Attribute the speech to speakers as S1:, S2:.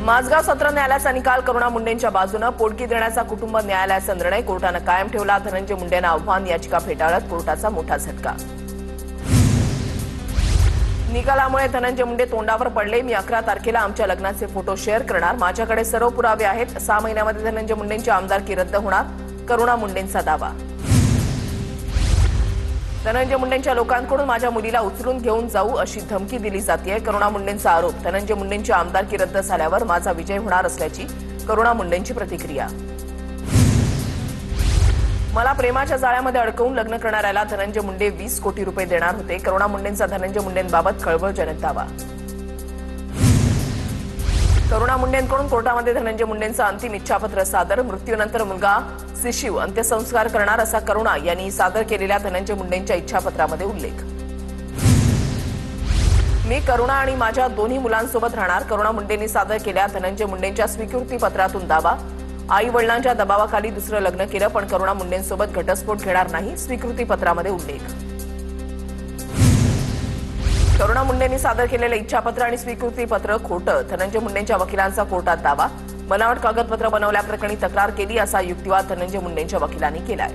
S1: माझगाव सत्र न्यायालयाचा निकाल करुणा मुंडेंच्या बाजूने पोटगी देण्याचा कुटुंब न्यायालयाचा निर्णय कोर्टाने कायम ठेवला। धनंजय मुंडेंना आव्हान याचिका फेटाळत कोर्टाचा मोठा झटका। निकालामुळे धनंजय मुंडे तोंडावर पडले। मी 11 तारखेला आमच्या लग्नाचे फोटो शेअर करणार। माझ्याकडे सर्व पुरावे आहेत। 6 महिन्यामध्ये धनंजय मुंडेंची आमदारकी रद्द होणार, करुणा मुंडेंचा दावा। धनंजय मुंडेंच्या लोकांकडून माझ्या मुलीला उचलून घेऊन जाऊ अशी धमकी दिली जाते, करुणा मुंडेंचा आरोप। धनंजय मुंडेंची आमदारकी रद्द झाल्यावर माझा विजय होणार असल्याची करुणा मुंडेंची प्रतिक्रिया। मला प्रेमाच्या जाळ्यामध्ये अडकवून लग्न करणाऱ्याला धनंजय मुंडे 20 कोटी रुपये देणार होते, करुणा मुंडेंचा धनंजय मुंडेंबाबत खळबळजनक दावा। करुणा मुंडेंकडून कोर्टामध्ये धनंजय मुंडेंचं अंतिम इच्छापत्र सादर। मृत्यूनंतर मुलगा शिशिव अंत्यसंस्कार करणार असा करुणा यांनी सादर केलेल्या धनंजय मुंडेंच्या इच्छापत्रामध्ये उल्लेख। मी करुणा आणि माझ्या दोन्ही मुलांसोबत राहणार, करुणा मुंडेंनी सादर केल्या धनंजय मुंडेंच्या स्वीकृती पत्रातून दावा। आई वडिलांच्या दबावाखाली दुसरं लग्न केलं, पण करुणा मुंडेंसोबत घटस्फोट घेणार नाही, स्वीकृती पत्रामध्ये उल्लेख। करुणा मुंडेंनी सादर केलेलं इच्छापत्र आणि स्वीकृती पत्र खोटं, धनंजय मुंडेंच्या वकिलांचा कोर्टात दावा। बनावट कागदपत्र बनवल्याप्रकरणी तक्रार केली असा युक्तिवाद धनंजय मुंडेंच्या वकिलांनी केलाय।